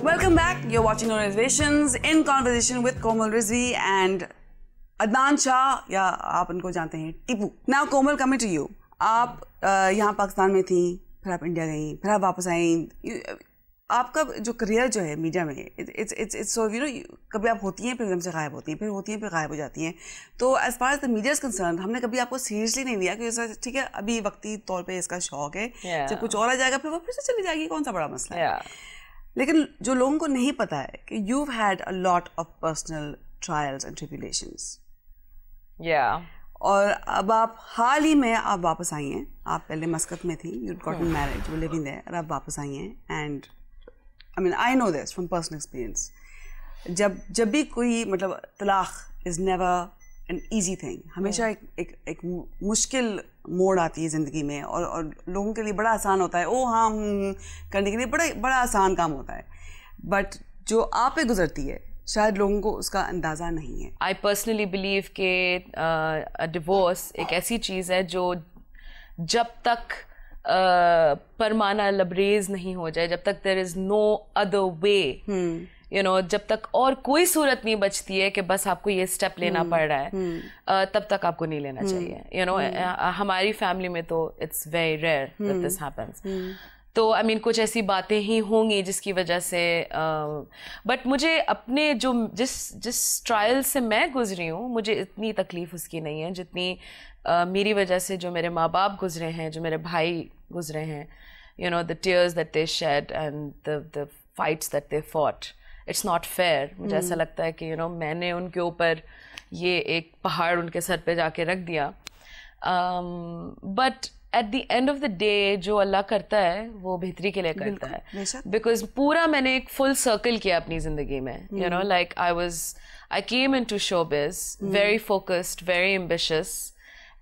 Welcome back. You're watching No Reservations in conversation with Komal Rizvi and Adnan Shah, या आप उनको जानते हैं Tipu. Now Komal, coming to you. आप यहाँ पाकिस्तान में थी, फिर आप इंडिया गई, फिर आप वापस आई. आपका जो करियर जो है मीडिया में, it's so कभी आप होती हैं फिर एकदम से गायब होती हैं, फिर होती हैं फिर गायब हो जाती हैं. तो as far as the media is concerned, हमने कभी आपको सीरियसली नहीं लिया कि ठीक है अभी वक्ती तौर पे इसका शौक है, जब कुछ और आ जाएगा फिर वो फिर से चली जाएगी, कौन सा बड़ा मसला है. लेकिन जो लोगों को नहीं पता है कि you've had a lot of personal trials and tribulations. और अब आप हाल ही में आप वापस आई हैं. आप पहले मस्कत में थी, you'd gotten married, you were living there, और आप वापस आई हैं. And I mean, I know this from personal experience. जब भी कोई मतलब तलाक is never an easy thing. हमेशा एक मुश्किल मोड़ आती है ज़िंदगी में, और लोगों के लिए बड़ा आसान होता है, ओ हाँ करने के लिए बड़ा आसान काम होता है. बट जो आप पे गुजरती है शायद लोगों को उसका अंदाज़ा नहीं है. I personally believe कि डिवोर्स एक ऐसी चीज़ है जो जब तक परमाना लबरेज नहीं हो जाए, जब तक there is no other way, जब तक और कोई सूरत नहीं बचती है कि बस आपको ये स्टेप लेना पड़ रहा है, तब तक आपको नहीं लेना चाहिए. हमारी फैमिली में तो it's very rare that this happens. तो आई मीन कुछ ऐसी बातें ही होंगी जिसकी वजह से, बट मुझे अपने जो जिस ट्रायल से मैं गुजरी हूँ, मुझे इतनी तकलीफ उसकी नहीं है जितनी मेरी वजह से जो मेरे माँ बाप गुजरे हैं, जो मेरे भाई गुजरे हैं, the tears that they shed and the fights that they fought. It's not fair. मुझे ऐसा लगता है कि मैंने उनके ऊपर ये एक पहाड़ उनके सर पे जाके रख दिया. But at the end of the day जो अल्लाह करता है वो बेहतरी के लिए करता है. Because पूरा मैंने एक full circle किया अपनी ज़िंदगी में. Like I came into showbiz very focused, very ambitious,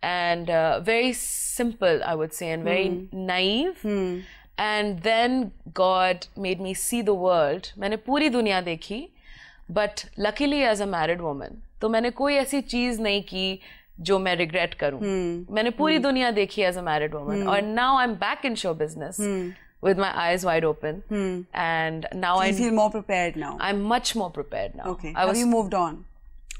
and very simple, I would say, and very naive. And then God made me see the world. मैंने पूरी दुनिया देखी, but luckily as a married woman, तो मैंने कोई ऐसी चीज़ नहीं की जो मैं regret करूँ. मैंने पूरी दुनिया देखी as a married woman, और now I'm back in show business with my eyes wide open, and now I feel more prepared now. I'm much more prepared now. Okay. Have you moved on?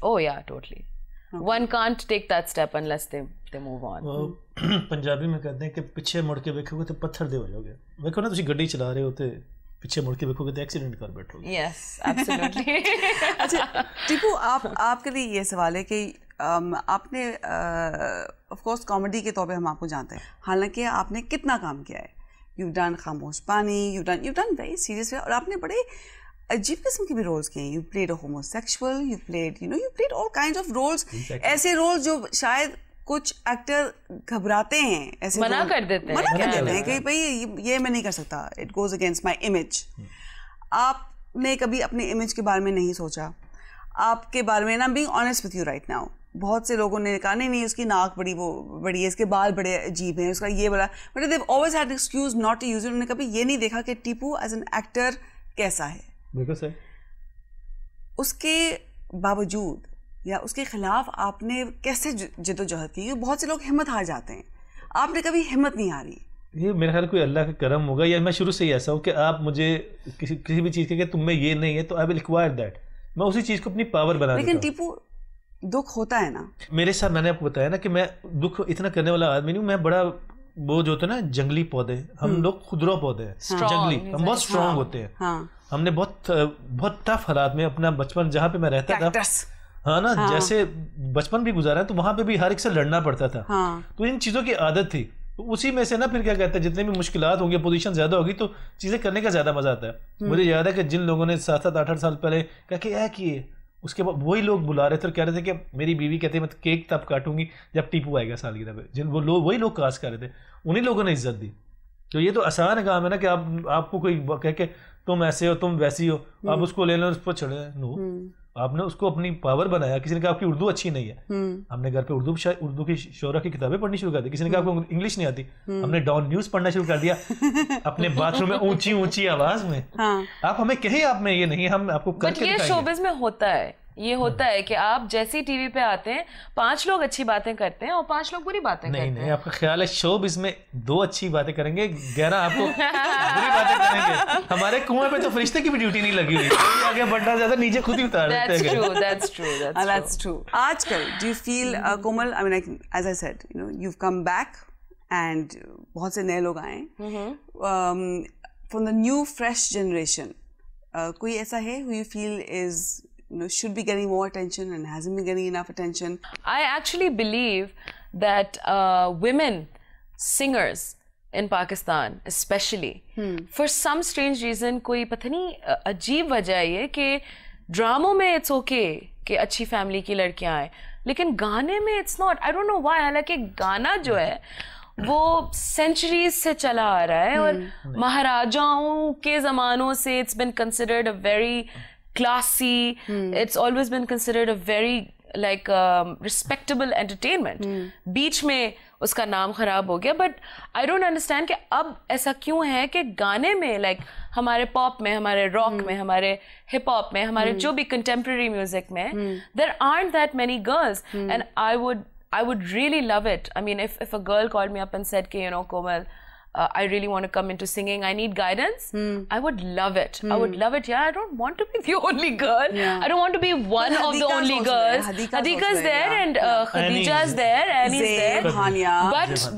Oh yeah, totally. Okay. One can't take that step unless they move on. Punjabi में कहते हैं कि पीछे मुड़ के देखोगे तो पत्थर दे हो जाओगे. देखो ना, तुसी गड्डी चला रहे होते, पीछे मुड़ के देखोगे तो एक्सीडेंट कर बैठोगे. Yes, absolutely. अच्छा टीपू, आपके लिए ये सवाल है कि आपने ऑफ कोर्स कॉमेडी के तौर पे हम आपको जानते हैं, हालांकि आपने कितना काम किया है. You've done खामोश पानी, you've done very serious, और आपने बड़े अजीब किस्म के भी रोल्स किए हैं. You played a homosexual, you played all kinds of roles. ऐसे रोल्स जो शायद कुछ एक्टर घबराते हैं, ऐसे मना कर देते हैं कि भाई ये मैं नहीं कर सकता, it goes against my image. आपने कभी अपनी इमेज के बारे में नहीं सोचा? आपके बारे में ना, being honest with you right now, बहुत से लोगों ने कहा नहीं उसकी नाक बड़ी है, इसके बाल बड़े अजीब हैं, उसका ये बड़ा, but they've always had an excuse not to use it. उन्होंने कभी ये नहीं देखा कि टीपू एज एन एक्टर कैसा है. बिल्कुल सही. उसके बावजूद या उसके खिलाफ आपने कैसे जद्दोजहद की? बहुत से लोग हिम्मत हार जाते हैं, आपने कभी हिम्मत नहीं हारी. ये मेरे ख्याल कोई अल्लाह का करम होगा, या मैं शुरू से ही ऐसा हूँ कि आप मुझे किसी भी चीज़ के तुम में ये नहीं है तो आई विल रिक्वायर दैट, मैं उसी चीज़ को अपनी पावर बना. लेकिन टीपू दुख होता है ना मेरे साथ. मैंने आपको बताया ना कि मैं दुख इतना करने वाला आदमी नहीं हूँ. मैं बड़ा वो जो होता है ना जंगली पौधे, हम लोग खुदरा पौधे हैं, जंगली, हम बहुत स्ट्रांग होते हैं. हमने बहुत टफ हालात में अपना बचपन जहाँ पे मैं रहता था, हाँ ना, जैसे बचपन भी गुजारा है तो वहां पे भी हर एक से लड़ना पड़ता था. तो इन चीजों की आदत थी. तो उसी में से ना फिर क्या कहते हैं, जितने भी मुश्किलात होंगी, पोजीशन ज्यादा होगी तो चीजें करने का ज्यादा मजा आता है. मुझे याद है कि जिन लोगों ने 7-7 8-8 साल पहले कहा कि यह किए, उसके बाद वही लोग बुला रहे थे और कह रहे थे कि मेरी बीवी कहती है मैं केक तब काटूंगी जब टीपू आएगा सालगिरह पे. जिन वो लोग वही लोग कास्ट कर रहे थे, उन्हीं लोगों ने इज्जत दी. तो ये तो आसान काम है ना कि आपको कोई कह के तुम ऐसे हो तुम वैसी हो, आप उसको ले लो उस पर चढ़े. नो, आपने उसको अपनी पावर बनाया. किसी ने कहा आपकी उर्दू अच्छी नहीं है, हमने घर पे उर्दू की शोरा की किताबें पढ़नी शुरू कर दी. किसी ने कहा आपको इंग्लिश नहीं आती, हमने डॉन न्यूज पढ़ना शुरू कर दिया अपने बाथरूम में ऊंची ऊंची आवाज में. आप हमें कहें आप में ये नहीं, हम आपको करके दिखाएंगे. ये शोबिज में होता है ये होता है कि आप जैसी टीवी पे आते हैं 5 लोग अच्छी बातें करते हैं और 5 लोग बुरी बातें करते हैं। नहीं, आपका ख्याल है शोबिज़ में 2 अच्छी बातें करेंगे, 11 आपको बुरी बातें करेंगे। हमारे कुएं पे तो फरिश्ते की भी ड्यूटी नहीं लगी हुई, आगे बढ़ना ज्यादा नीचे खुद ही उतार देते हैं। That's true. आजकल do you feel Komal, I mean, as I said, you know, you've come back and बहुत से नए लोग आए from the new fresh generation. कोई ऐसा है who you feel is, you know, should be getting more attention and hasn't been getting enough attention? I actually believe that women singers in Pakistan especially for some strange reason, कोई पता नहीं अजीब वजह है कि ड्रामों में it's okay कि अच्छी फैमिली की लड़कियां आए, लेकिन गाने में it's not. I don't know why. हालांकि गाना जो है वो सेंचुरीज से चला आ रहा है और महाराजाओं के ज़मानों से it's been considered a very classy, it's always been considered a very like respectable entertainment. बीच में उसका नाम खराब हो गया, but I don't understand कि अब ऐसा क्यों है कि गाने में like हमारे पॉप में, हमारे रॉक में, हमारे हिप हॉप में, हमारे जो भी contemporary music में there aren't that many girls and I would really love it. I mean, if a girl called me up and said, "Okay, you know, Komal, I really want to come into singing. I need guidance." I would love it. I would love it. Yeah, I don't want to be the only girl. Yeah. I don't want to be one of the only girls. Hadika's there and Khadija's there, Annie's there.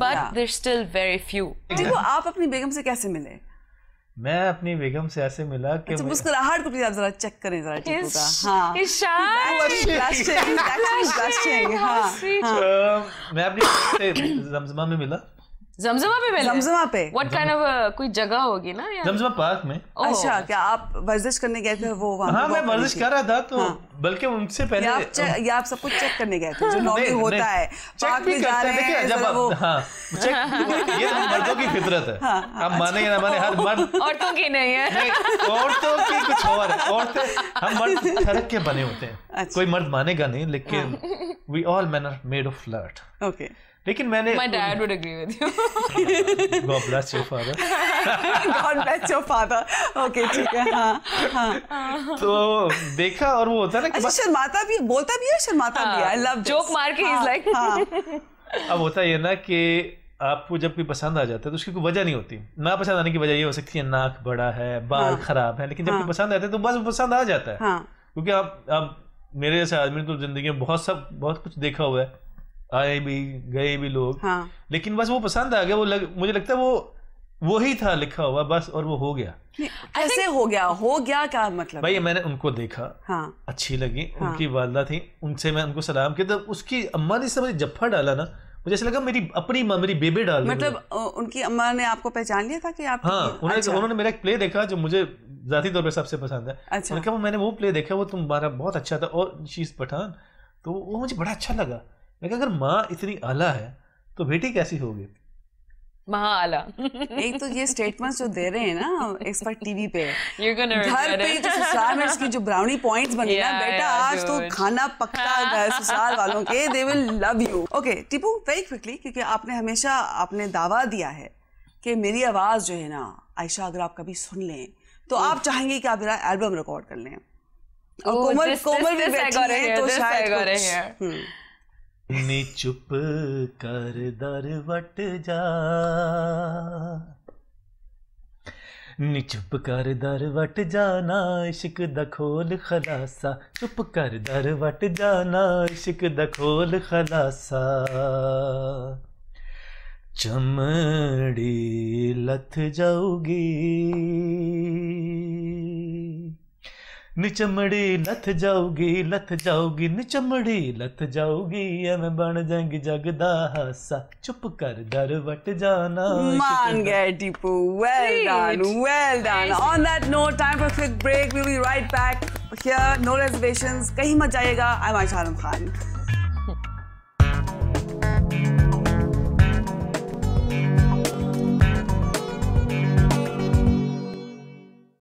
But there's still very few. देखो, आप अपनी बेगम से कैसे मिले? मैं अपनी बेगम से ऐसे मिला कि मुस्कुराहट को प्लीज आप जरा चेक करें जरा टीपू का। हाँ, मैं अपनी जमजमा में मिला। जमजमा पे What kind of कोई जगह होगी ना यार? जमजमा पार्क में। अच्छा, क्या आप वर्जिश करने गए थे वो वहाँ? हाँ, मैं वर्जिश कर रहा था तो बल्कि उनसे पहले या आप सब कुछ चेक करने गए थे जो नॉर्मली होता है पार्क में जा रहे हैं जरा वो। हाँ, चेक ये मर्दों की फितरत है। आप माने या ना माने, हर मर्द, औरतों की नहीं है, औरतों की कुछ और है। औरतें, हम मर्द ठहरक के बने होते हैं, कोई मर्द मानेगा नहीं, लेकिन we all men are made of flirt. Okay. लेकिन मैंने My dad would agree with you. God bless your father. God bless your father. Okay, ठीक है। हाँ। तो देखा और वो होता है ना कि शर्माता भी, बोलता भी है, शर्माता भी है। I love this. जोक मार के he's like. अब होता है ना कि आपको जब कोई पसंद आ जाता है तो उसकी कोई वजह नहीं होती। ना पसंद आने की वजह ये हो सकती है नाक बड़ा है, बाल खराब है, लेकिन जब कोई पसंद आते हैं तो बस वो पसंद आ जाता है। क्योंकि आप मेरे जैसे आदमी तो जिंदगी में बहुत कुछ देखा हुआ है, आए भी गए भी लोग, लेकिन बस वो पसंद आ गया। मुझे लगता है वो ही था लिखा हुआ बस, और वो हो गया। ऐसे हो गया क्या मतलब? भाई मैंने उनको देखा, अच्छी लगी, उनकी वालदा थी, उन्हें उनको सलाम किया, तो उसकी अम्मा ने मुझे जफ्फा डाला ना, मुझे ऐसा लगा मेरी अपनी माँ, मेरी बेबे डाल। मतलब उनकी अम्मा ने आपको पहचान लिया था कि आप? हाँ, उन्होंने मेरा एक प्ले देखा जो मुझे जाती तौर पे सबसे पसंद है। अच्छा। उन्होंने कहा मैंने वो प्ले देखा, वो तुम्हारा बहुत अच्छा था, और शीश पठान, तो वो मुझे बड़ा अच्छा लगा। मैं अगर माँ इतनी आला है तो बेटी कैसी होगी? आला। एक तो ये स्टेटमेंट्स जो दे रहे हैं ना एक्सपर्ट टीवी पे, घर पे जो ससुराल में इसकी जो ब्राउनी पॉइंट्स बने ना, बेटा आज तो खाना पक्का ससुराल वालों के, they will love you. Okay Tipu, very quickly, क्योंकि आपने हमेशा आपने दावा दिया है कि मेरी आवाज जो है ना आयशा, अगर आप कभी सुन लें तो आप चाहेंगे कि आप मेरा एल्बम रिकॉर्ड कर लें, और कोमल भी बैठी है तो शायद नी चुप कर दर वट जा, नी चुप कर दर वट जाना, इश्क दा खोल खलासा, चुप कर दर वट जाना, इश्क दा खोल खलासा, चमड़ी लथ जाऊगी, निचमड़ी लथ जाऊगी, लथ जाऊगी, निचमड़ी लथ जाऊगी, मैं बन जाएंगी जगदा हासा, चुप कर दर वट जाना। मान गए Tipu, well done, well done. On that note, time for a quick break. We'll be right back here. No reservations. कहीं मत जाइएगा. I'm Aisha Alam Khan.